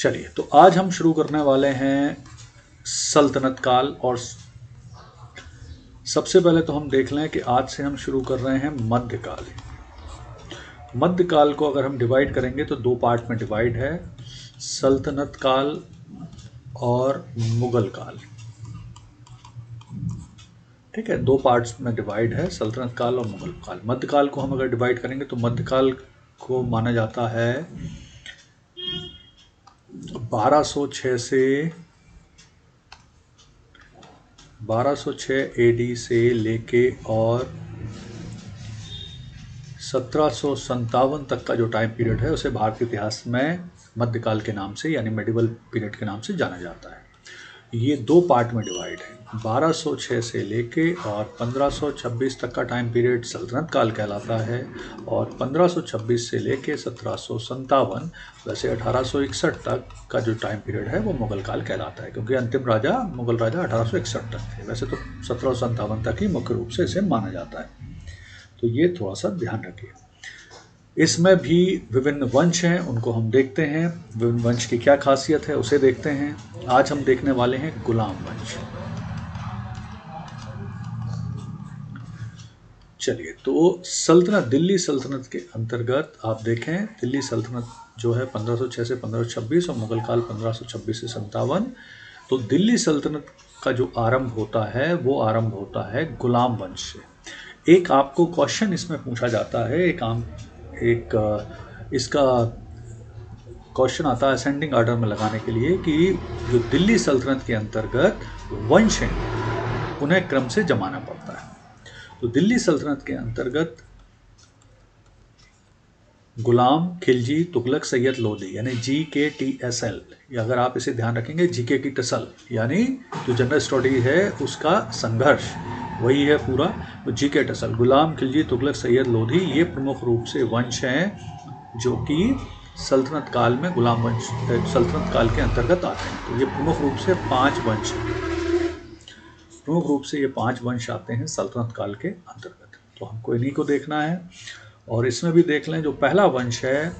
चलिए, तो आज हम शुरू करने वाले हैं सल्तनत काल। और सबसे पहले तो हम देख लें कि आज से हम शुरू कर रहे हैं मध्यकाल। मध्यकाल को अगर हम डिवाइड करेंगे तो दो पार्ट में डिवाइड है, सल्तनत काल और मुगल काल। ठीक है, दो पार्ट्स में डिवाइड है, सल्तनत काल और मुगल काल। मध्यकाल को हम अगर डिवाइड करेंगे तो मध्यकाल को माना जाता है 1206 से 1206 एडी से लेके और 1757 तक का जो टाइम पीरियड है उसे भारतीय इतिहास में मध्यकाल के नाम से यानी मेडिवल पीरियड के नाम से जाना जाता है। ये दो पार्ट में डिवाइड है, 1206 से लेके और 1526 तक का टाइम पीरियड सल्तनत काल कहलाता है और 1526 से लेके 1757 वैसे 1861 तक का जो टाइम पीरियड है वो मुगल काल कहलाता है, क्योंकि अंतिम राजा मुगल राजा 1861 तक थे। वैसे तो 1757 तक ही मुख्य रूप से इसे माना जाता है, तो ये थोड़ा सा ध्यान रखिए। इसमें भी विभिन्न वंश हैं, उनको हम देखते हैं। विभिन्न वंश की क्या खासियत है उसे देखते हैं। आज हम देखने वाले हैं गुलाम वंश। चलिए, तो सल्तनत, दिल्ली सल्तनत के अंतर्गत आप देखें, दिल्ली सल्तनत जो है 1506 से 1526 और मुगल काल 1526 से 57। तो दिल्ली सल्तनत का जो आरंभ होता है वो आरंभ होता है गुलाम वंश से। एक आपको क्वेश्चन इसमें पूछा जाता है, इसका क्वेश्चन आता है असेंडिंग ऑर्डर में लगाने के लिए कि जो दिल्ली सल्तनत के अंतर्गत वंश हैं उन्हें क्रम से जमाना पड़ता है। तो दिल्ली सल्तनत के अंतर्गत गुलाम, खिलजी, तुगलक, सैयद, लोधी यानी GKTSL, या अगर आप इसे ध्यान रखेंगे GK की टसल यानी जो जनरल स्टडी है उसका संघर्ष वही है पूरा। तो GK टसल, गुलाम, खिलजी, तुगलक, सैयद, लोधी, ये प्रमुख रूप से वंश हैं जो कि सल्तनत काल में गुलाम वंश सल्तनत काल के अंतर्गत आते हैं। तो ये प्रमुख रूप से 5 वंश हैं, प्रमुख रूप से ये 5 वंश आते हैं सल्तनत काल के अंतर्गत। तो हमको इन्हीं को देखना है और इसमें भी देख लें जो पहला वंश है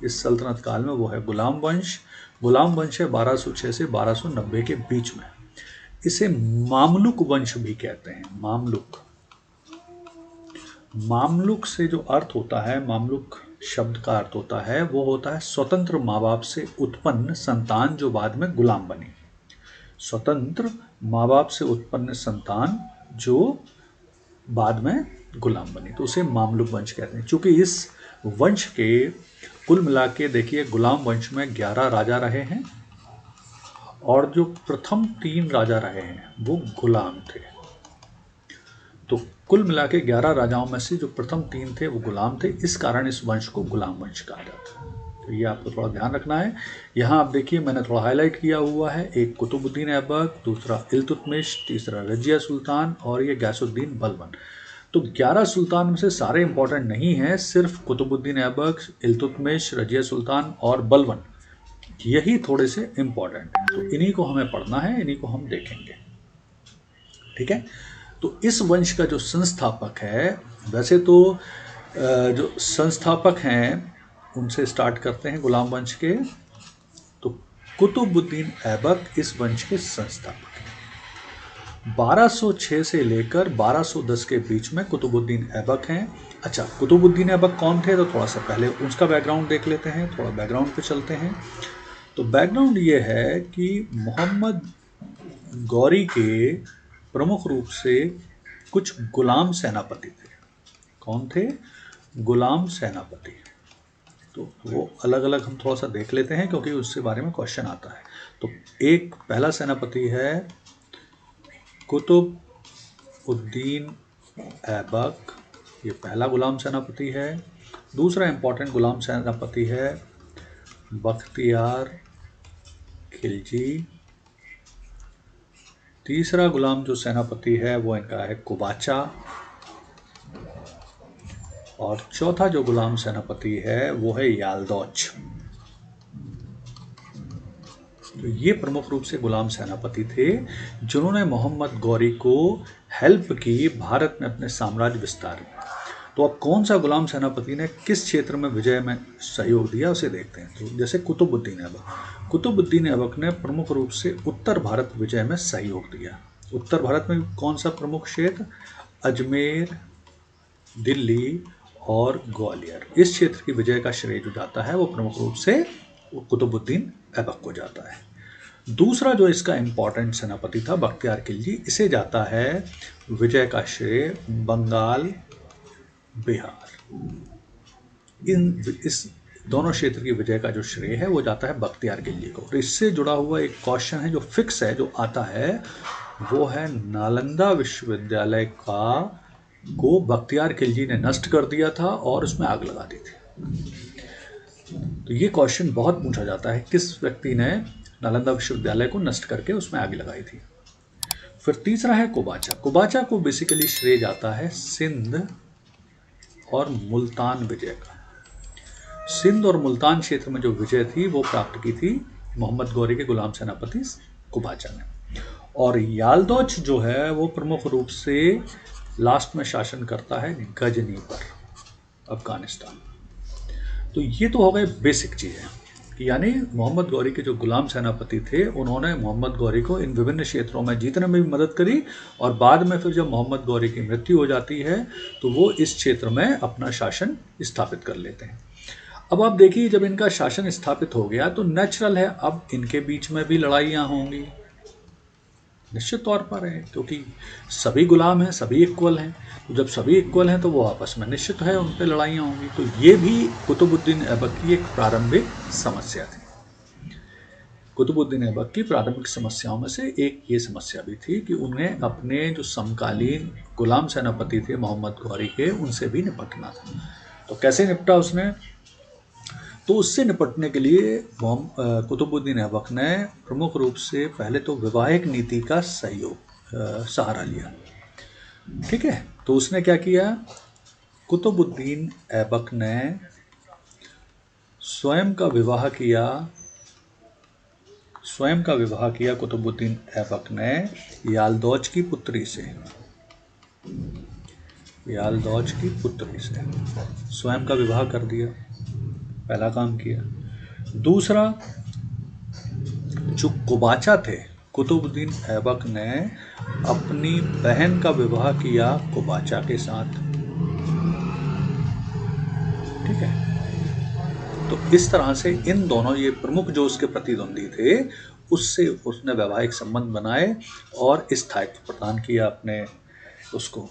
इस सल्तनत काल में वो है गुलाम वंश। गुलाम वंश है 1206 से 1290 के बीच में। इसे मामलुक वंश भी कहते हैं। मामलुक से जो अर्थ होता है, मामलुक शब्द का अर्थ होता है वो होता है स्वतंत्र माँ बाप से उत्पन्न संतान जो बाद में गुलाम बनी। स्वतंत्र माँ बाप से उत्पन्न संतान जो बाद में गुलाम बनी, तो उसे मामलुक वंश कहते हैं। चूंकि इस वंश के कुल मिला के देखिए गुलाम वंश में 11 राजा रहे हैं और जो प्रथम 3 राजा रहे हैं वो गुलाम थे। तो कुल मिला के 11 राजाओं में से जो प्रथम 3 थे वो गुलाम थे, इस कारण इस वंश को गुलाम वंश कहा जाता है। तो ये आपको थोड़ा ध्यान रखना है। यहाँ आप देखिए मैंने थोड़ा हाईलाइट किया हुआ है, एक कुतुबुद्दीन ऐबक, दूसरा इल्तुतमिश, तीसरा रजिया सुल्तान और ये गैसुद्दीन बलबन। तो 11 सुल्तान में से सारे इंपॉर्टेंट नहीं हैं, सिर्फ कुतुबुद्दीन ऐबक, इल्तुतमिश, रजिया सुल्तान और बलबन यही थोड़े से इंपॉर्टेंट हैं। तो इन्हीं को हमें पढ़ना है, इन्हीं को हम देखेंगे। ठीक है, तो इस वंश का जो संस्थापक है, वैसे तो जो संस्थापक हैं उनसे स्टार्ट करते हैं गुलाम वंश के। तो कुतुबुद्दीन ऐबक इस वंश के संस्थापक हैं। 1206 से लेकर 1210 के बीच में कुतुबुद्दीन ऐबक हैं। अच्छा, कुतुबुद्दीन ऐबक कौन थे तो थोड़ा सा पहले उसका बैकग्राउंड देख लेते हैं, थोड़ा बैकग्राउंड पे चलते हैं। तो बैकग्राउंड ये है कि मोहम्मद गौरी के प्रमुख रूप से कुछ गुलाम सेनापति थे। कौन थे? गुलाम सेनापति। तो वो अलग अलग हम थोड़ा सा देख लेते हैं क्योंकि उससे बारे में क्वेश्चन आता है। तो एक पहला सेनापति है कुतुबुद्दीन ऐबक, ये पहला गुलाम सेनापति है। दूसरा इंपॉर्टेंट गुलाम सेनापति है बख्तियार खिलजी। तीसरा गुलाम जो सेनापति है वो इनका है कुबाचा। और चौथा जो गुलाम सेनापति है वो है यालदौच। तो ये प्रमुख रूप से गुलाम सेनापति थे जिन्होंने मोहम्मद गौरी को हेल्प की भारत में अपने साम्राज्य विस्तार में। तो अब कौन सा गुलाम सेनापति ने किस क्षेत्र में विजय में सहयोग दिया उसे देखते हैं। तो जैसे कुतुबुद्दीन ऐबक ने प्रमुख रूप से उत्तर भारत विजय में सहयोग दिया। उत्तर भारत में कौन सा प्रमुख क्षेत्र? अजमेर, दिल्ली और ग्वालियर। इस क्षेत्र की विजय का श्रेय जो जाता है वो प्रमुख रूप से कुतुबुद्दीन ऐबक को जाता है। दूसरा जो इसका इम्पोर्टेंट सेनापति था बख्तियार खिलजी, इसे जाता है विजय का श्रेय बंगाल, बिहार। इस दोनों क्षेत्र की विजय का जो श्रेय है वो जाता है बख्तियार खिलजी को। तो इससे जुड़ा हुआ एक क्वेश्चन है जो फिक्स है, जो आता है, वो है नालंदा विश्वविद्यालय को बख्तियार खिलजी ने नष्ट कर दिया था और उसमें आग लगा दी थी। तो ये क्वेश्चन बहुत पूछा जाता है, किस व्यक्ति ने नालंदा विश्वविद्यालय को नष्ट करके उसमें आग लगाई थी। फिर तीसरा है कुबाचा को बेसिकली श्रेय जाता है सिंध और मुल्तान विजय का। सिंध और मुल्तान क्षेत्र में जो विजय थी वो प्राप्त की थी मोहम्मद गौरी के गुलाम सेनापति कुबाचा ने। और यालदौच जो है वो प्रमुख रूप से लास्ट में शासन करता है गजनी पर, अफगानिस्तान। तो ये तो हो गए बेसिक चीज़ें, यानी मोहम्मद गौरी के जो गुलाम सेनापति थे उन्होंने मोहम्मद गौरी को इन विभिन्न क्षेत्रों में जीतने में भी मदद करी, और बाद में फिर जब मोहम्मद गौरी की मृत्यु हो जाती है तो वो इस क्षेत्र में अपना शासन स्थापित कर लेते हैं। अब आप देखिए, जब इनका शासन स्थापित हो गया तो नेचुरल है अब इनके बीच में भी लड़ाइयाँ होंगी, निश्चित तौर पर है, क्योंकि सभी गुलाम हैं, सभी इक्वल हैं। तो जब सभी इक्वल हैं तो वो आपस में निश्चित है उन पर लड़ाइयाँ होंगी। तो ये भी कुतुबुद्दीन ऐबक की एक प्रारंभिक समस्या थी। कुतुबुद्दीन ऐबक की प्रारंभिक समस्याओं में से एक ये समस्या भी थी कि उन्हें अपने जो समकालीन गुलाम सेनापति थे मोहम्मद गौरी के, उनसे भी निपटना था। तो कैसे निपटा उसने? तो उससे निपटने के लिए कुतुबुद्दीन ऐबक ने प्रमुख रूप से पहले तो वैवाहिक नीति का सहारा लिया। ठीक है, तो उसने क्या किया? कुतुबुद्दीन ऐबक ने स्वयं का विवाह किया कुतुबुद्दीन ऐबक ने यालदौज की पुत्री से स्वयं का विवाह कर दिया, पहला काम किया। दूसरा, जो कुबाचा थे, कुतुबुद्दीन ऐबक ने अपनी बहन का विवाह किया कुबाचा के साथ। ठीक है, तो इस तरह से इन दोनों, ये प्रमुख जो उसके प्रतिद्वंदी थे, उससे उसने वैवाहिक संबंध बनाए और स्थायित्व प्रदान किया अपने उसको।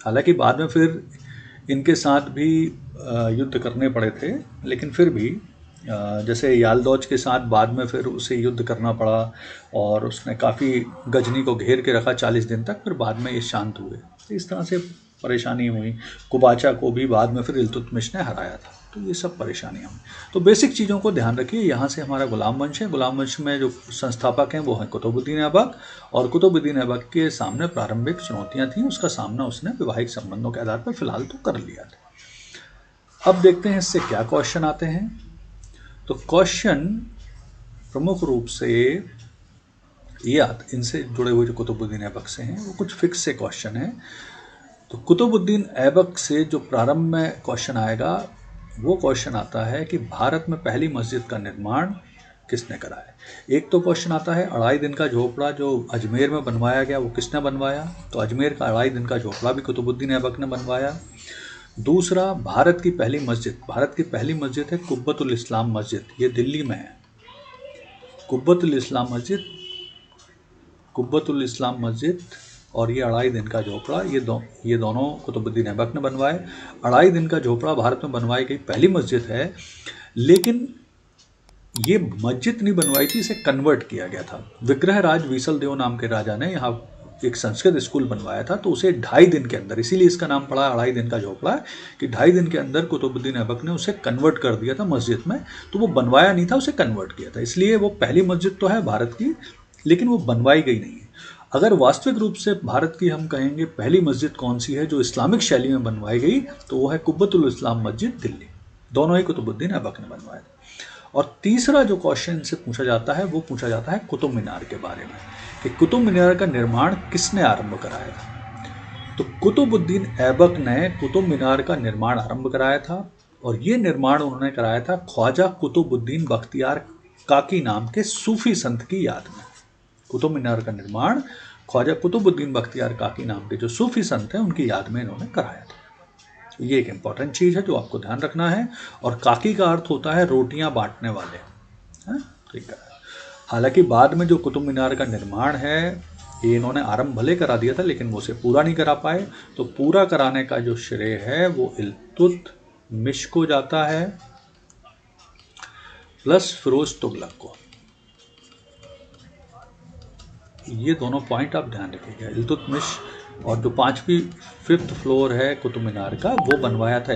हालांकि बाद में फिर इनके साथ भी युद्ध करने पड़े थे, लेकिन फिर भी जैसे यालदौज के साथ बाद में फिर उसे युद्ध करना पड़ा और उसने काफ़ी गजनी को घेर के रखा 40 दिन तक, फिर बाद में ये शांत हुए। तो इस तरह से परेशानी हुई। कुबाचा को भी बाद में फिर इल्तुतमिश ने हराया था। तो ये सब परेशानियाँ हुई। तो बेसिक चीज़ों को ध्यान रखिए। यहाँ से हमारा गुलाम वंश है। गुलाम वंश में जो संस्थापक हैं वो हैं कुतुबुद्दीन ऐबक, और कुतुबुद्दीन ऐबक के सामने प्रारंभिक चुनौतियाँ थीं, उसका सामना उसने वैवाहिक संबंधों के आधार पर फिलहाल तो कर लिया था। अब देखते हैं इससे क्या क्वेश्चन आते हैं। तो क्वेश्चन प्रमुख रूप से ये इनसे जुड़े हुए जो कुतुबुद्दीन ऐबक से हैं वो कुछ फिक्स से क्वेश्चन हैं। तो कुतुबुद्दीन ऐबक से जो प्रारंभ में क्वेश्चन आएगा वो क्वेश्चन आता है कि भारत में पहली मस्जिद का निर्माण किसने कराया। एक तो क्वेश्चन आता है 2.5 दिन का झोपड़ा जो अजमेर में बनवाया गया वो किसने बनवाया। तो अजमेर का 2.5 दिन का झोपड़ा भी कुतुबुद्दीन ऐबक ने बनवाया। दूसरा, भारत की पहली मस्जिद है कुब्बतुल इस्लाम मस्जिद, ये दिल्ली में है। कुब्बतुल इस्लाम मस्जिद और ये 2.5 दिन का झोपड़ा, ये दोनों कुतुबुद्दीन ऐबक ने बनवाए। 2.5 दिन का झोपड़ा भारत में बनवाई गई पहली मस्जिद है, लेकिन ये मस्जिद नहीं बनवाई थी, इसे कन्वर्ट किया गया था। विग्रहराज वीसलदेव नाम के राजा ने यहाँ एक संस्कृत स्कूल बनवाया था, तो उसे 2.5 दिन के अंदर, इसीलिए इसका नाम पड़ा 2.5 दिन का झोपड़ा, कि 2.5 दिन के अंदर कुतुबुद्दीन ऐबक ने उसे कन्वर्ट कर दिया था मस्जिद में। तो वो बनवाया नहीं था, उसे कन्वर्ट किया था, इसलिए वो पहली मस्जिद तो है भारत की, लेकिन वो बनवाई गई नहीं है। अगर वास्तविक रूप से भारत की हम कहेंगे पहली मस्जिद कौन सी है जो इस्लामिक शैली में बनवाई गई, तो वो है कुब्बतुल इस्लाम मस्जिद दिल्ली। दोनों ही कुतुबुद्दीन ऐबक ने बनवाया। और तीसरा जो क्वेश्चन से पूछा जाता है वो पूछा जाता है कुतुब मीनार के बारे में, कि कुतुब मीनार का निर्माण किसने आरंभ कराया था। तो कुतुबुद्दीन ऐबक ने कुतुब मीनार का निर्माण आरंभ कराया था और ये निर्माण उन्होंने कराया था ख्वाजा कुतुबुद्दीन बख्तियार काकी नाम के सूफी संत की याद में। कुतुब मीनार का निर्माण ख्वाजा कुतुबुद्दीन बख्तियार काकी नाम के जो सूफी संत हैं उनकी याद में इन्होंने कराया था। ये एक इंपॉर्टेंट चीज़ है जो आपको ध्यान रखना है। और काकी का अर्थ होता है रोटियां बांटने वाले, ठीक है। हालांकि बाद में जो कुतुब मीनार का निर्माण है ये इन्होंने आरंभ भले करा दिया था लेकिन वो उसे पूरा नहीं करा पाए, तो पूरा कराने का जो श्रेय है वो इल्तुतमिश को जाता है प्लस फिरोज तुगलक को। ये दोनों पॉइंट आप ध्यान रखिएगा। इल्तुतमिश और जो 5th फ्लोर है कुतुब मीनार का वो बनवाया था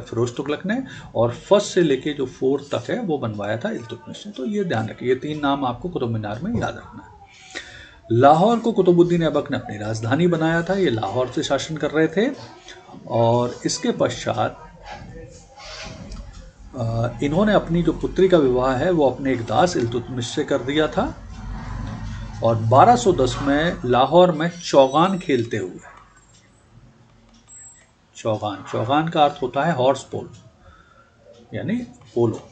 फिरोज तुगलक ने, और फर्स्ट से लेके जो 4th तक है वो बनवाया था इल्तुतमिश ने। तो ये ध्यान रखिए, ये 3 नाम आपको कुतुब मीनार में याद रखना है। लाहौर को कुतुबुद्दीन ऐबक ने अपनी राजधानी बनाया था। ये लाहौर से शासन कर रहे थे और इसके पश्चात इन्होंने अपनी जो पुत्री का विवाह है वो अपने एक दास इल्तुतमिश से कर दिया था। और 1210 में लाहौर में चौगान खेलते हुए, चौगान का अर्थ होता है हॉर्स पोलो यानी पोलो,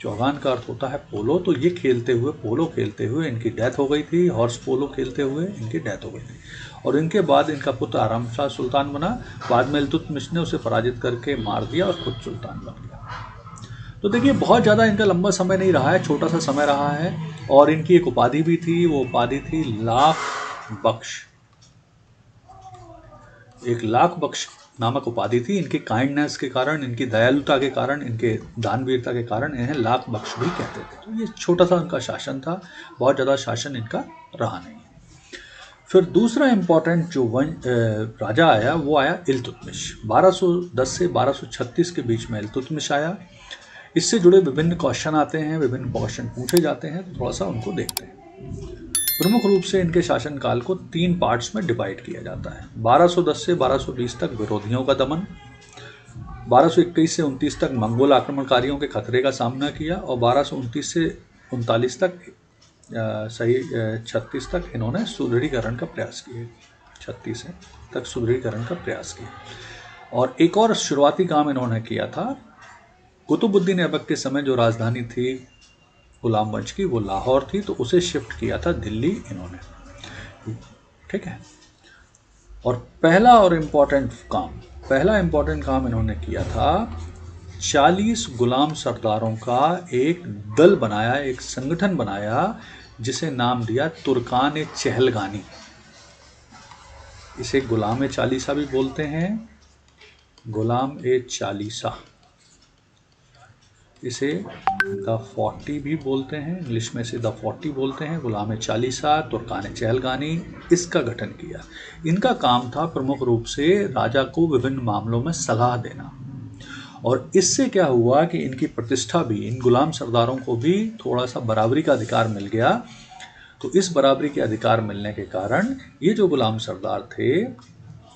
चौगान का अर्थ होता है पोलो। तो ये पोलो खेलते हुए इनकी डेथ हो गई थी। हॉर्स पोलो खेलते हुए इनकी डेथ हो गई थी और इनके बाद इनका पुत्र आराम शाह सुल्तान बना। बाद में इल्तुतमिश ने उसे पराजित करके मार दिया और खुद सुल्तान बन गया। तो देखिए बहुत ज़्यादा इनका लंबा समय नहीं रहा है, छोटा सा समय रहा है। और इनकी एक उपाधि भी थी, वो उपाधि थी लाख बख्श। एक लाख बख्श नामक उपाधि थी। इनके काइंडनेस के कारण, इनकी दयालुता के कारण, इनके दानवीरता के कारण इन्हें लाख बख्श भी कहते थे। तो ये छोटा सा इनका शासन था, बहुत ज़्यादा शासन इनका रहा नहीं। फिर दूसरा इंपॉर्टेंट जो राजा आया वो आया इल्तुतमिश। 1210 से 1236 के बीच में इल्तुतमिश आया। इससे जुड़े विभिन्न क्वेश्चन आते हैं, विभिन्न क्वेश्चन पूछे जाते हैं, तो थोड़ा सा उनको देखते हैं। प्रमुख रूप से इनके शासनकाल को 3 पार्ट्स में डिवाइड किया जाता है। 1210 से 1220 तक विरोधियों का दमन, 1221 से 29 तक मंगोल आक्रमणकारियों के खतरे का सामना किया और 1229 से 39 तक 36 तक इन्होंने सुदृढ़ीकरण का प्रयास किया। 36 तक सुदृढ़ीकरण का प्रयास किया। और एक और शुरुआती काम इन्होंने किया था। कुतुबुद्दीन ऐबक के समय जो राजधानी थी गुलाम वंश की वो लाहौर थी, तो उसे शिफ्ट किया था दिल्ली इन्होंने, ठीक है। और पहला इंपॉर्टेंट काम इन्होंने किया था, 40 गुलाम सरदारों का एक दल बनाया, एक संगठन बनाया जिसे नाम दिया तुर्कान चहलगानी। इसे गुलाम चालीसा भी बोलते हैं, गुलाम चालीसा। इसे द 40 भी बोलते हैं, इंग्लिश में से द 40 बोलते हैं। गुलाम चालीसा, तुर्कान चहलगानी, इसका गठन किया। इनका काम था प्रमुख रूप से राजा को विभिन्न मामलों में सलाह देना। और इससे क्या हुआ कि इनकी प्रतिष्ठा भी, इन गुलाम सरदारों को भी थोड़ा सा बराबरी का अधिकार मिल गया। तो इस बराबरी के अधिकार मिलने के कारण ये जो गुलाम सरदार थे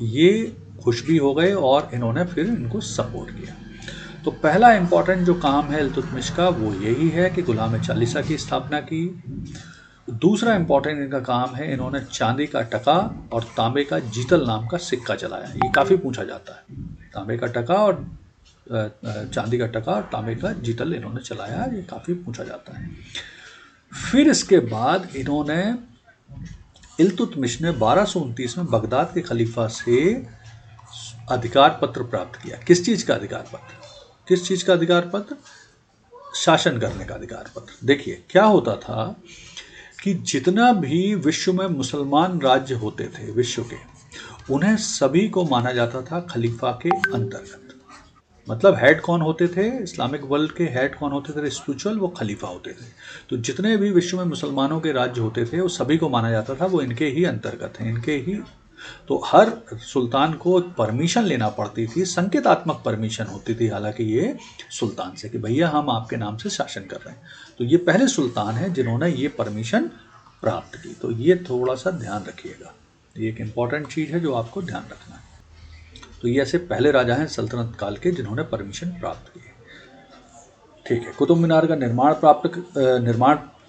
ये खुश भी हो गए और इन्होंने फिर इनको सपोर्ट किया। तो पहला इंपॉर्टेंट जो काम है इल्तुतमिश का वो यही है कि गुलाम चालीसा की स्थापना की। दूसरा इंपॉर्टेंट इनका काम है, इन्होंने चांदी का टका और तांबे का जीतल नाम का सिक्का चलाया। ये काफ़ी पूछा जाता है, तांबे का टका और चांदी का टका और तांबे का जीतल इन्होंने चलाया, ये काफ़ी पूछा जाता है। फिर इसके बाद इन्होंने, इल्तुतमिश ने 1229 में बगदाद के खलीफा से अधिकार पत्र प्राप्त किया। किस चीज़ का अधिकार पत्र? किस चीज़ का अधिकार पत्र? शासन करने का अधिकार पत्र। देखिए क्या होता था कि जितना भी विश्व में मुसलमान राज्य होते थे विश्व के, उन्हें सभी को माना जाता था खलीफा के अंतर्गत। मतलब हेड कौन होते थे? इस्लामिक वर्ल्ड के हेड कौन होते थे स्पिरिचुअल? वो खलीफा होते थे। तो जितने भी विश्व में मुसलमानों के राज्य होते थे वो सभी को माना जाता था वो इनके ही अंतर्गत हैं, इनके ही। तो हर सुल्तान को परमिशन लेना पड़ती थी, संकेतात्मक परमिशन होती थी हालांकि ये सुल्तान से, कि भैया हम आपके नाम से शासन कर रहे हैं। तो ये पहले सुल्तान हैं जिन्होंने ये परमिशन प्राप्त की। तो ये थोड़ा सा ध्यान रखिएगा, ये एक इम्पॉर्टेंट चीज़ है जो आपको ध्यान रखना है। तो ये ऐसे पहले राजा हैं सल्तनत काल के जिन्होंने परमिशन प्राप्त की। ठीक है, कुतुब मीनार का निर्माण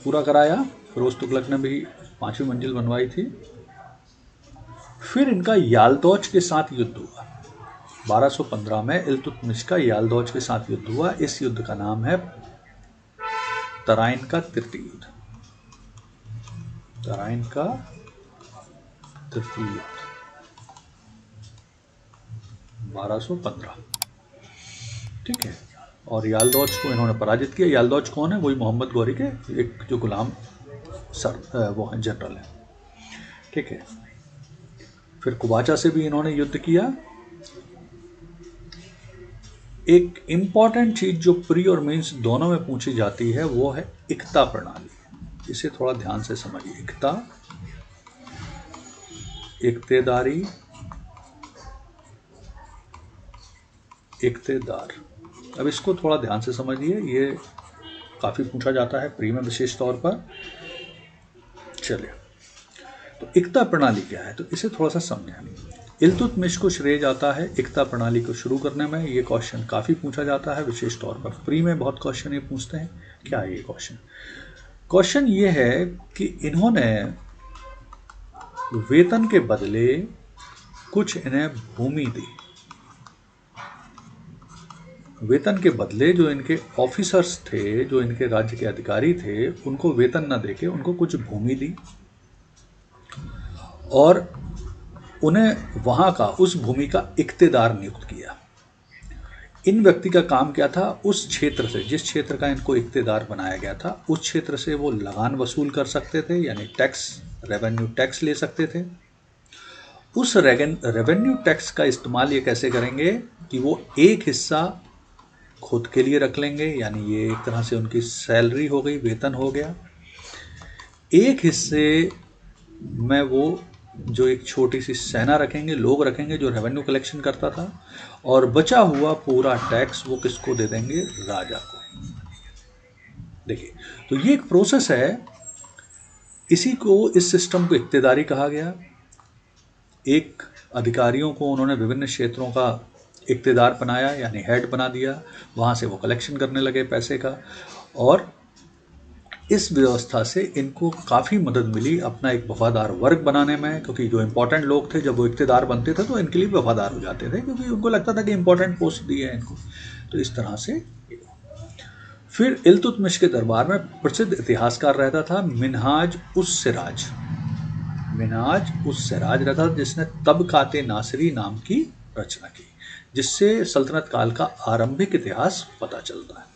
पूरा कराया। फिरोज तुगलक ने भी 5वीं मंजिल बनवाई थी। फिर इनका यालदौज के साथ युद्ध हुआ। 1215 में इल्तुतमिश का यालदौज के साथ युद्ध हुआ। इस युद्ध का नाम है तराइन का तृतीय युद्ध। तराइन का तृतीय युद्ध 1215, ठीक है। और यालदौज को इन्होंने पराजित किया। यालदौज कौन है? वही मोहम्मद गौरी के एक जो गुलाम सर वो हैं, जनरल हैं, ठीक है। फिर कुबाचा से भी इन्होंने युद्ध किया। एक इंपॉर्टेंट चीज जो प्री और मेंस दोनों में पूछी जाती है वो है इक्ता प्रणाली। इसे थोड़ा ध्यान से समझिए। इक्ता, इक्तेदारी, इक्तेदार। अब इसको थोड़ा ध्यान से समझिए, ये काफी पूछा जाता है प्री में विशेष तौर पर। चलिए, तो इक्ता प्रणाली क्या है, तो इसे थोड़ा सा समझें। इल्तुतमिश को श्रेय जाता है इक्ता प्रणाली को शुरू करने में। ये क्वेश्चन काफ़ी पूछा जाता है विशेष तौर पर प्री में। बहुत क्वेश्चन ये पूछते हैं। क्या है ये क्वेश्चन ये है कि इन्होंने वेतन के बदले कुछ इन्हें भूमि दी। वेतन के बदले जो इनके ऑफिसर्स थे, जो इनके राज्य के अधिकारी थे, उनको वेतन न देके उनको कुछ भूमि दी और उन्हें वहां का, उस भूमि का इक्तेदार नियुक्त किया। इन व्यक्ति का काम क्या था? उस क्षेत्र से, जिस क्षेत्र का इनको इक्तेदार बनाया गया था, उस क्षेत्र से वो लगान वसूल कर सकते थे, यानी टैक्स, रेवेन्यू टैक्स ले सकते थे। उस रेवेन्यू टैक्स का इस्तेमाल ये कैसे करेंगे कि वो एक हिस्सा खुद के लिए रख लेंगे, यानी ये एक तरह से उनकी सैलरी हो गई, वेतन हो गया। एक हिस्से में वो जो एक छोटी सी सेना रखेंगे, लोग रखेंगे जो रेवेन्यू कलेक्शन करता था, और बचा हुआ पूरा टैक्स वो किसको दे देंगे? राजा को। देखिए, तो ये एक प्रोसेस है। इसी को, इस सिस्टम को इक्तेदारी कहा गया। एक अधिकारियों को उन्होंने विभिन्न क्षेत्रों का इक्तेदार बनाया, यानी हेड बना दिया। वहाँ से वो कलेक्शन करने लगे पैसे का, और इस व्यवस्था से इनको काफ़ी मदद मिली अपना एक वफादार वर्ग बनाने में, क्योंकि जो इम्पोर्टेंट लोग थे, जब वो इक्तेदार बनते थे तो इनके लिए वफादार हो जाते थे, क्योंकि उनको लगता था कि इम्पोर्टेंट पोस्ट दी है इनको। तो इस तरह से। फिर इल्तुतमिश के दरबार में प्रसिद्ध इतिहासकार रहता था मिन्हाज उस सिराज। मिन्हाज उस सिराज रहता था, जिसने तबकाते नासिरी नाम की रचना की, जिससे सल्तनत काल का आरंभिक इतिहास पता चलता है।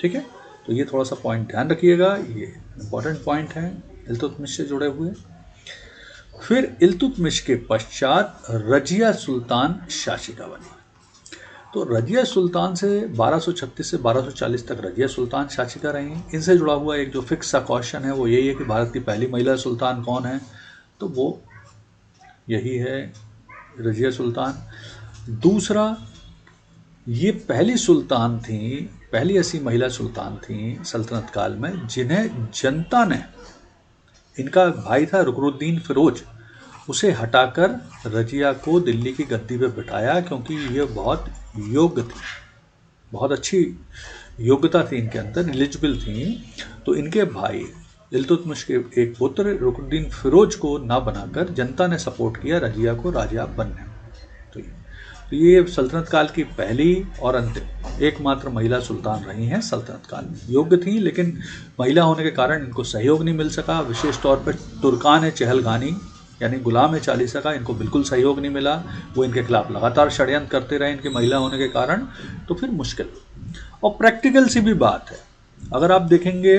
ठीक है, तो ये थोड़ा सा पॉइंट ध्यान रखिएगा, ये इंपॉर्टेंट पॉइंट है इल्तुतमिश से जुड़े हुए। फिर इल्तुतमिश के पश्चात रजिया सुल्तान शासिका बनी। तो रजिया सुल्तान से 1236 से 1240 तक रजिया सुल्तान शासिका रही। इनसे जुड़ा हुआ एक जो फिक्स सा क्वेश्चन है वो यही है कि भारत की पहली महिला सुल्तान कौन है, तो वो यही है रजिया सुल्तान। दूसरा, ये पहली सुल्तान थी, पहली ऐसी महिला सुल्तान थी सल्तनत काल में जिन्हें जनता ने, इनका भाई था रुकनुद्दीन फिरोज, उसे हटाकर रजिया को दिल्ली की गद्दी पे बिठाया, क्योंकि ये बहुत योग्य थी, बहुत अच्छी योग्यता थी इनके अंदर, एलिजिबल थी। तो इनके भाई इल्तुतमिश के एक पुत्र रुकनुद्दीन फिरोज को ना बनाकर जनता ने सपोर्ट किया रजिया को राजा बनने में। तो ये सल्तनत काल की पहली और अंतिम एकमात्र महिला सुल्तान रही हैं सल्तनत काल में। योग्य थी, लेकिन महिला होने के कारण इनको सहयोग नहीं मिल सका। विशेष तौर पर तुर्कान चहलगानी यानी गुलाम चालीसा का इनको बिल्कुल सहयोग नहीं मिला। वो इनके खिलाफ लगातार षड्यंत्र करते रहे इनकी महिला होने के कारण। तो फिर मुश्किल। और प्रैक्टिकल सी भी बात है, अगर आप देखेंगे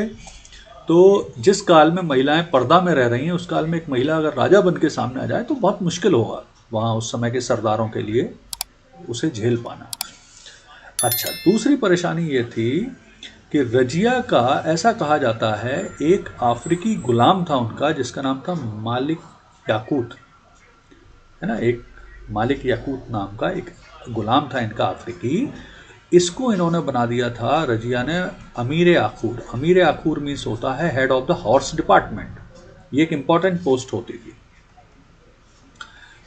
तो जिस काल में महिलाएं पर्दा में रह रही हैं, उस काल में एक महिला अगर राजा बन के सामने आ जाए तो बहुत मुश्किल होगा वहाँ उस समय के सरदारों के लिए उसे झेल पाना। अच्छा, दूसरी परेशानी ये थी कि रजिया का, ऐसा कहा जाता है, एक अफ्रीकी गुलाम था उनका जिसका नाम था मालिक याकूत, है ना। एक मालिक याकूत नाम का एक गुलाम था इनका अफ्रीकी। इसको इन्होंने बना दिया था रजिया ने अमीर आखूर। अमीर आखूर मीन्स होता है head of the horse department. ये एक इंपॉर्टेंट पोस्ट होती थी।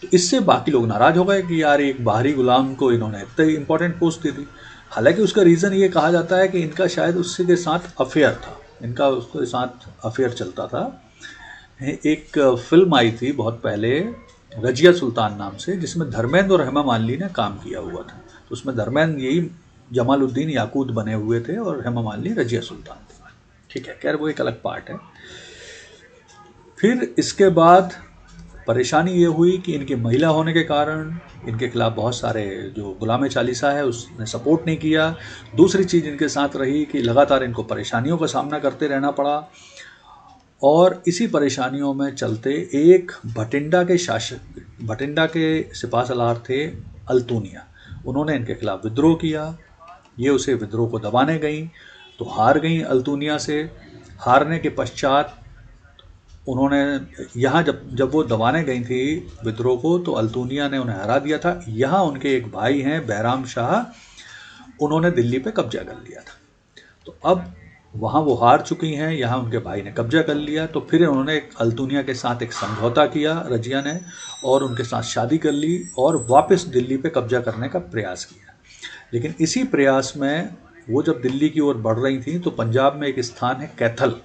तो इससे बाकी लोग नाराज हो गए कि यार एक बाहरी गुलाम को इन्होंने इतनी इंपॉर्टेंट पोस्ट दी थी। हालांकि उसका रीज़न ये कहा जाता है कि इनका शायद उससे के साथ अफेयर था, इनका उसके साथ अफेयर चलता था। एक फिल्म आई थी बहुत पहले, रजिया सुल्तान नाम से, जिसमें धर्मेंद्र और हेमा मालिनी ने काम किया हुआ था। तो उसमें धर्मेंद्र यही जमालुद्दीन याकूत बने हुए थे और हेमा मालिनी रजिया सुल्तान थी। ठीक है, खैर वो एक अलग पार्ट है। फिर इसके बाद परेशानी ये हुई कि इनकी महिला होने के कारण इनके खिलाफ बहुत सारे जो गुलाम चालीसा है उसने सपोर्ट नहीं किया। दूसरी चीज़ इनके साथ रही कि लगातार इनको परेशानियों का सामना करते रहना पड़ा, और इसी परेशानियों में चलते एक भटिंडा के सिपह सलार थे अल्तुनिया, उन्होंने इनके खिलाफ विद्रोह किया। ये उसे विद्रोह को दबाने गई तो हार गई अल्तुनिया से। हारने के पश्चात उन्होंने यहाँ जब वो दबाने गई थी विद्रोह को, तो अल्तुनिया ने उन्हें हरा दिया था। यहाँ उनके एक भाई हैं बैराम शाह, उन्होंने दिल्ली पे कब्जा कर लिया था। तो अब वहाँ वो हार चुकी हैं, यहाँ उनके भाई ने कब्जा कर लिया। तो फिर उन्होंने अल्तुनिया के साथ एक समझौता किया रजिया ने, और उनके साथ शादी कर ली और वापस दिल्ली पे कब्जा करने का प्रयास किया। लेकिन इसी प्रयास में वो जब दिल्ली की ओर बढ़ रही थी तो पंजाब में एक स्थान है कैथल,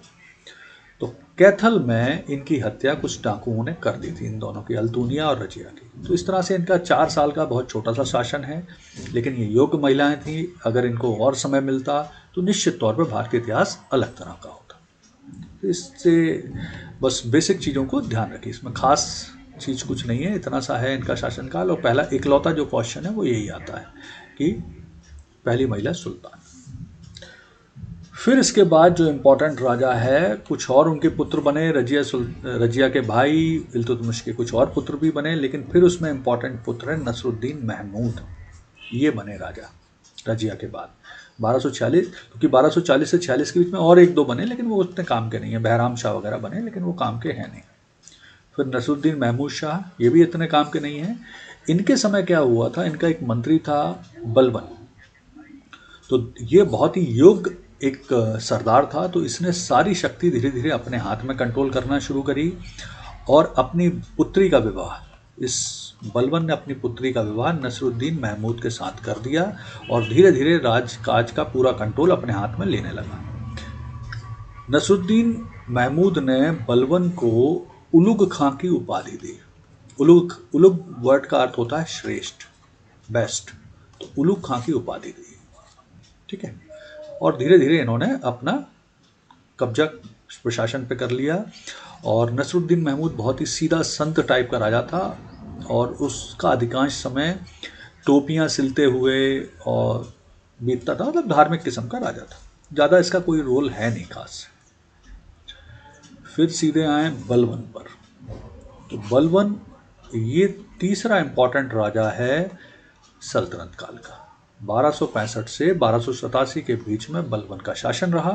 तो कैथल में इनकी हत्या कुछ डाकुओं ने कर दी थी, इन दोनों की, अल्तुनिया और रजिया की। तो इस तरह से इनका 4 साल का बहुत छोटा सा शासन है, लेकिन ये योग्य महिलाएं थी। अगर इनको और समय मिलता तो निश्चित तौर पर भारतीय इतिहास अलग तरह का होता। तो इससे बस बेसिक चीज़ों को ध्यान रखिए, इसमें खास चीज़ कुछ नहीं है, इतना सा है इनका शासनकाल। और पहला इकलौता जो क्वेश्चन है वो यही आता है कि पहली महिला सुल्तान। फिर इसके बाद जो इम्पोर्टेंट राजा है, कुछ और उनके पुत्र बने, रजिया के भाई इल्तुतमिश के कुछ और पुत्र भी बने, लेकिन फिर उसमें इम्पोर्टेंट पुत्र है नसरुद्दीन महमूद, ये बने राजा रजिया के बाद 1246। क्योंकि 1240 से 46 के बीच में और एक दो बने, लेकिन वो उतने काम के नहीं है। बहराम शाह वगैरह बने, लेकिन वो काम के हैं नहीं। फिर नसरुद्दीन महमूद शाह, ये भी इतने काम के नहीं हैं। इनके समय क्या हुआ था, इनका एक मंत्री था बलबन, तो ये बहुत ही योग्य एक सरदार था। तो इसने सारी शक्ति धीरे धीरे अपने हाथ में कंट्रोल करना शुरू करी, और अपनी पुत्री का विवाह, इस बलबन ने अपनी पुत्री का विवाह नसरुद्दीन महमूद के साथ कर दिया, और धीरे धीरे राजकाज का पूरा कंट्रोल अपने हाथ में लेने लगा। नसरुद्दीन महमूद ने बलबन को उलुग खां की उपाधि दी। उलुग वर्ड का अर्थ होता है श्रेष्ठ, बेस्ट, तो उलुग खां की उपाधि दी। ठीक है, और धीरे धीरे इन्होंने अपना कब्जा प्रशासन पे कर लिया। और नसरुद्दीन महमूद बहुत ही सीधा संत टाइप का राजा था, और उसका अधिकांश समय टोपियाँ सिलते हुए और बीतता था, मतलब धार्मिक किस्म का राजा था। ज़्यादा इसका कोई रोल है नहीं खास। फिर सीधे आए बलबन पर। तो बलबन ये तीसरा इम्पॉर्टेंट राजा है सल्तनत काल का। 1265 से 1287 के बीच में बलबन का शासन रहा।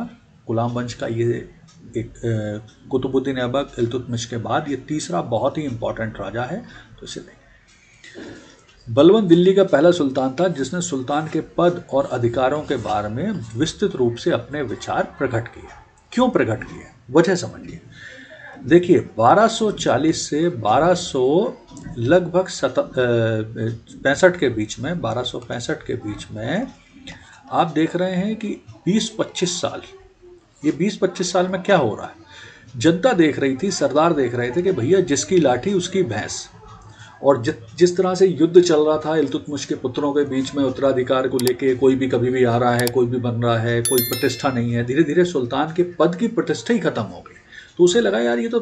गुलाम वंश का ये एक कुतुबुद्दीन ऐबक इल्तुतमिश के बाद ये तीसरा बहुत ही इम्पोर्टेंट राजा है। तो इसे देखें, बलबन दिल्ली का पहला सुल्तान था जिसने सुल्तान के पद और अधिकारों के बारे में विस्तृत रूप से अपने विचार प्रकट किए। क्यों प्रकट किए, वजह समझिए। देखिए, 1240 से 1200 लगभग 65 के बीच में, 1265 के बीच में आप देख रहे हैं कि 20-25 साल, ये 20-25 साल में क्या हो रहा है, जनता देख रही थी, सरदार देख रहे थे कि भैया जिसकी लाठी उसकी भैंस। और जिस तरह से युद्ध चल रहा था इल्तुतमिश के पुत्रों के बीच में उत्तराधिकार को लेके, कोई भी कभी भी आ रहा है, कोई भी बन रहा है, कोई प्रतिष्ठा नहीं है, धीरे धीरे सुल्तान के पद की प्रतिष्ठा ही खत्म हो गई। तो उसे लगा यार ये तो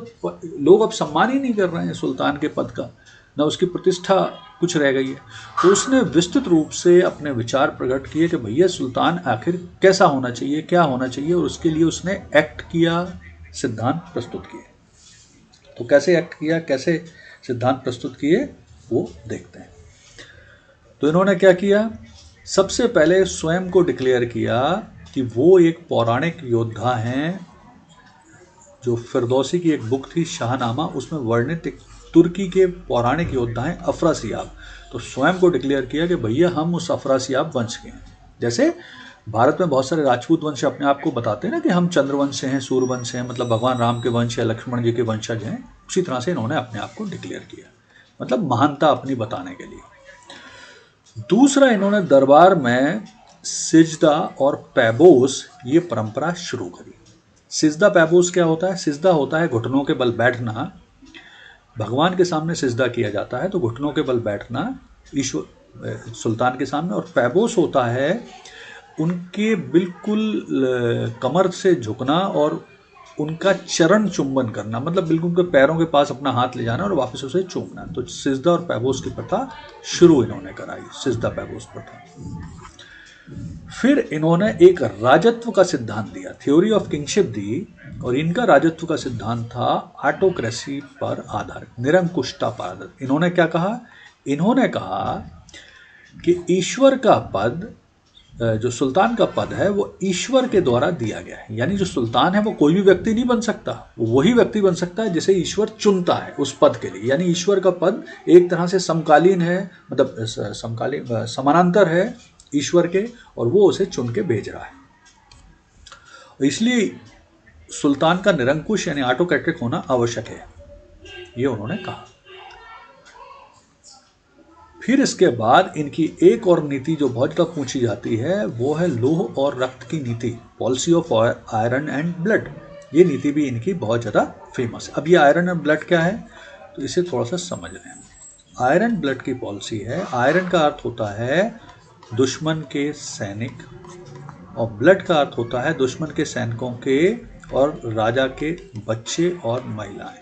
लोग अब सम्मान ही नहीं कर रहे हैं सुल्तान के पद का, ना उसकी प्रतिष्ठा कुछ रह गई है। तो उसने विस्तृत रूप से अपने विचार प्रकट किए कि भैया सुल्तान आखिर कैसा होना चाहिए, क्या होना चाहिए, और उसके लिए उसने एक्ट किया, सिद्धांत प्रस्तुत किए। तो कैसे एक्ट किया, कैसे सिद्धांत प्रस्तुत किए, वो देखते हैं। तो इन्होंने क्या किया, सबसे पहले स्वयं को डिक्लेयर किया कि वो एक पौराणिक योद्धा हैं। जो फिरदौसी की एक बुक थी शाहनामा, उसमें वर्णित एक तुर्की के पौराणिक योद्धा हैं अफरासियाब। तो स्वयं को डिक्लेयर किया कि भैया हम उस अफरासियाब वंश के हैं। जैसे भारत में बहुत सारे राजपूत वंश अपने आप को बताते हैं ना कि हम चंद्रवंश हैं, सूर्यवंश हैं, मतलब भगवान राम के वंश या लक्ष्मण जी के वंशज हैं। उसी तरह से इन्होंने अपने आप को डिक्लेयर किया, मतलब महानता अपनी बताने के लिए। दूसरा, इन्होंने दरबार में सिजदा और पैबोस ये परंपरा शुरू करी। सिजदा पैबोस क्या होता है? सिजदा होता है घुटनों के बल बैठना, भगवान के सामने सिजदा किया जाता है तो घुटनों के बल बैठना ईश्वर सुल्तान के सामने, और पैबोस होता है उनके बिल्कुल कमर से झुकना और उनका चरण चुंबन करना, मतलब बिल्कुल उनके पैरों के पास अपना हाथ ले जाना और वापस उसे चूमना। तो सिजदा और पैबोस की प्रथा शुरू इन्होंने कराई, सिजदा पैबोस प्रथा। फिर इन्होंने एक राजत्व का सिद्धांत दिया, थ्योरी ऑफ किंगशिप दी, और इनका राजत्व का सिद्धांत था ऑटोक्रेसी पर आधारित, निरंकुशता पर आधारित। इन्होंने क्या कहा? इन्होंने कहा कि ईश्वर का पद, जो सुल्तान का पद है वो ईश्वर के द्वारा दिया गया है, यानी जो सुल्तान है वो कोई भी व्यक्ति नहीं बन सकता, वही व्यक्ति बन सकता है जिसे ईश्वर चुनता है उस पद के लिए। यानी ईश्वर का पद एक तरह से समकालीन है, मतलब समकालीन समानांतर है ईश्वर के, और वो उसे चुन के भेज रहा है। इसलिए सुल्तान का निरंकुश यानी ऑटोक्रेटिक होना आवश्यक है, ये उन्होंने कहा। फिर इसके बाद इनकी एक और नीति जो बहुत ज़्यादा पूछी जाती है वो है लोह और रक्त की नीति, policy of iron and blood. ये नीति भी इनकी बहुत ज़्यादा फेमस है। अब ये आयरन एंड ब्लड क्या है, तो इसे थोड़ा सा समझ लें। आयरन ब्लड की पॉलिसी है, आयरन का अर्थ होता है दुश्मन के सैनिक, और ब्लड का अर्थ होता है दुश्मन के सैनिकों के और राजा के बच्चे और महिलाएं।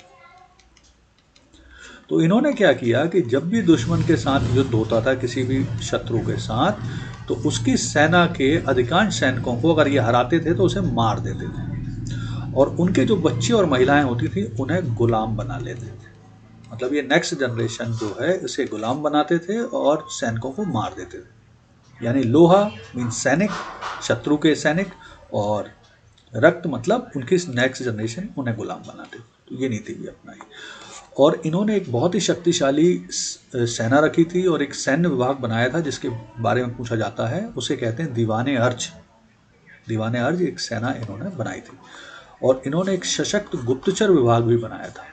तो इन्होंने क्या किया कि जब भी दुश्मन के साथ युद्ध होता था किसी भी शत्रु के साथ, तो उसकी सेना के अधिकांश सैनिकों को अगर ये हराते थे तो उसे मार देते थे, और उनके जो बच्चे और महिलाएं होती थी उन्हें गुलाम बना लेते थे। मतलब ये नेक्स्ट जनरेशन जो है इसे गुलाम बनाते थे और सैनिकों को मार देते थे। यानी लोहा मीन सैनिक, शत्रु के सैनिक, और रक्त मतलब उनकी नेक्स्ट जनरेशन, उन्हें गुलाम बनाते थे। तो ये नीति भी अपनाई। और इन्होंने एक बहुत ही शक्तिशाली सेना रखी थी और एक सैन्य विभाग बनाया था जिसके बारे में पूछा जाता है, उसे कहते हैं दीवाने अर्ज। दीवाने अर्ज एक सेना इन्होंने बनाई थी। और इन्होंने एक सशक्त गुप्तचर विभाग भी बनाया था।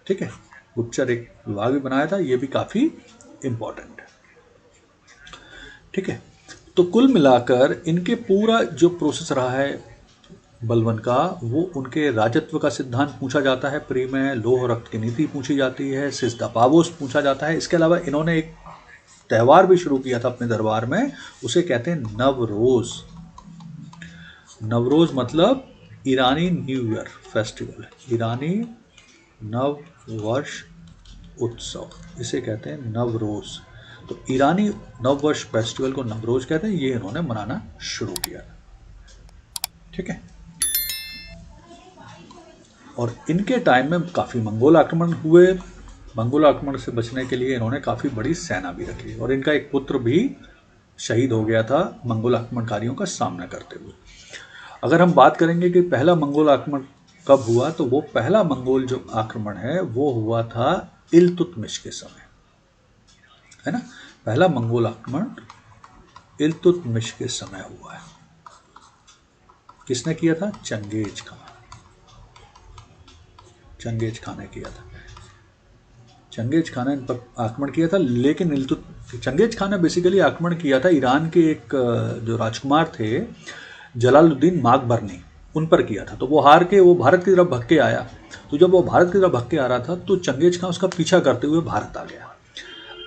ठीक है, गुप्तचर एक विभाग भी बनाया था, ये भी काफ़ी इम्पोर्टेंट है। ठीक है, तो कुल मिलाकर इनके पूरा जो प्रोसेस रहा है बलवन का, वो उनके राजत्व का सिद्धांत पूछा जाता है प्री में, लोह रक्त की नीति पूछी जाती है, सिजदा पैबोस पूछा जाता है। इसके अलावा इन्होंने एक त्यौहार भी शुरू किया था अपने दरबार में, उसे कहते हैं नवरोज। नवरोज मतलब ईरानी न्यू ईयर फेस्टिवल, ईरानी नव वर्ष उत्सव, इसे कहते हैं नवरोज। तो ईरानी नव वर्ष फेस्टिवल को नवरोज कहते हैं, ये इन्होंने मनाना शुरू किया। ठीक है, और इनके टाइम में काफ़ी मंगोल आक्रमण हुए। मंगोल आक्रमण से बचने के लिए इन्होंने काफ़ी बड़ी सेना भी रखी, और इनका एक पुत्र भी शहीद हो गया था मंगोल आक्रमणकारियों का सामना करते हुए। अगर हम बात करेंगे कि पहला मंगोल आक्रमण कब हुआ, तो वो पहला मंगोल जो आक्रमण है वो हुआ था इल्तुतमिश के समय, है ना। पहला मंगोल आक्रमण इल्तुतमिश के समय हुआ है। किसने किया था? Genghis Khan. चंगेज खान ने किया था। चंगेज खान ने इन पर आक्रमण किया था, लेकिन चंगेज खान ने बेसिकली आक्रमण किया था ईरान के एक जो राजकुमार थे जलालुद्दीन माकबरनी, उन पर किया था। तो वो हार के वो भारत की तरफ भग के आया। तो जब वो भारत की तरफ भग के आ रहा था तो चंगेज खान उसका पीछा करते हुए भारत आ गया।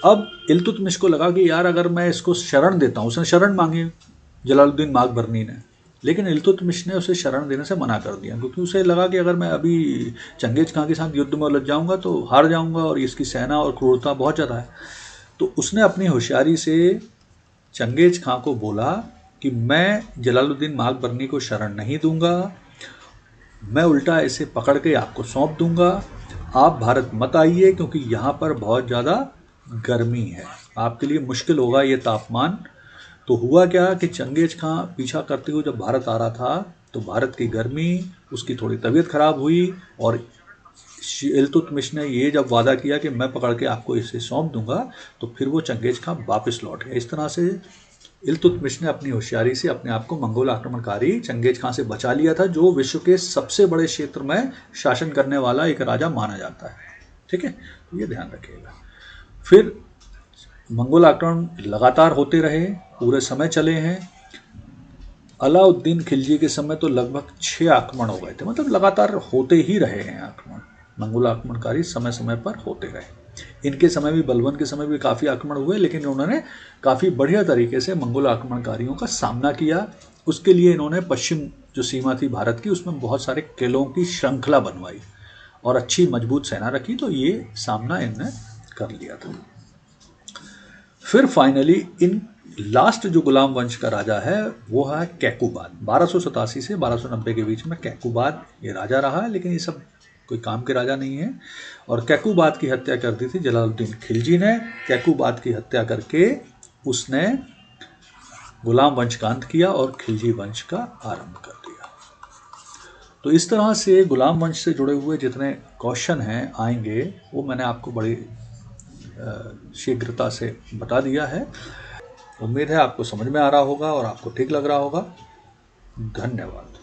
अब इल्तुतमिश को लगा कि यार अगर मैं इसको शरण देता हूँ, उसने शरण मांगी जलालुद्दीन माकबरनी ने, लेकिन इल्तुतमिश ने उसे शरण देने से मना कर दिया, क्योंकि उसे लगा कि अगर मैं अभी चंगेज खान के साथ युद्ध में उलझ जाऊंगा तो हार जाऊंगा, और इसकी सेना और क्रूरता बहुत ज़्यादा है। तो उसने अपनी होशियारी से चंगेज खान को बोला कि मैं जलालुद्दीन माकबरनी को शरण नहीं दूंगा, मैं उल्टा इसे पकड़ के आपको सौंप दूंगा, आप भारत मत आइए क्योंकि यहाँ पर बहुत ज़्यादा गर्मी है, आपके लिए मुश्किल होगा ये तापमान। तो हुआ क्या कि चंगेज खां पीछा करते हुए जब भारत आ रहा था तो भारत की गर्मी, उसकी थोड़ी तबीयत खराब हुई, और इल्तुतमिश ने ये जब वादा किया कि मैं पकड़ के आपको इसे सौंप दूंगा, तो फिर वो चंगेज खां वापस लौट गया। इस तरह से इल्तुतमिश ने अपनी होशियारी से अपने आप को मंगोल आक्रमणकारी चंगेज खां से बचा लिया था, जो विश्व के सबसे बड़े क्षेत्र में शासन करने वाला एक राजा माना जाता है। ठीक है, तो ये ध्यान रखिएगा। फिर मंगोल आक्रमण लगातार होते रहे, पूरे समय चले हैं। अलाउद्दीन खिलजी के समय तो लगभग 6 आक्रमण हो गए थे, मतलब लगातार होते ही रहे हैं आक्रमण। मंगोल आक्रमणकारी समय समय पर होते रहे। इनके समय भी, बलबन के समय भी काफ़ी आक्रमण हुए, लेकिन उन्होंने काफ़ी बढ़िया तरीके से मंगोल आक्रमणकारियों का सामना किया। उसके लिए इन्होंने पश्चिम जो सीमा थी भारत की, उसमें बहुत सारे किलों की श्रृंखला बनवाई और अच्छी मजबूत सेना रखी, तो ये सामना इनने कर लिया था। फिर फाइनली इन लास्ट जो गुलाम वंश का राजा है वो है कैकुबाद। 1287 से 1290 के बीच में कैकुबाद ये राजा रहा है, लेकिन ये सब कोई काम के राजा नहीं है। और कैकुबाद की हत्या कर दी थी जलालुद्दीन खिलजी ने। कैकुबाद की हत्या करके उसने गुलाम वंश का अंत किया और खिलजी वंश का आरंभ कर दिया। तो इस तरह से गुलाम वंश से जुड़े हुए जितने क्वेश्चन हैं आएंगे वो मैंने आपको बड़ी शीघ्रता से बता दिया है। उम्मीद है आपको समझ में आ रहा होगा और आपको ठीक लग रहा होगा। धन्यवाद।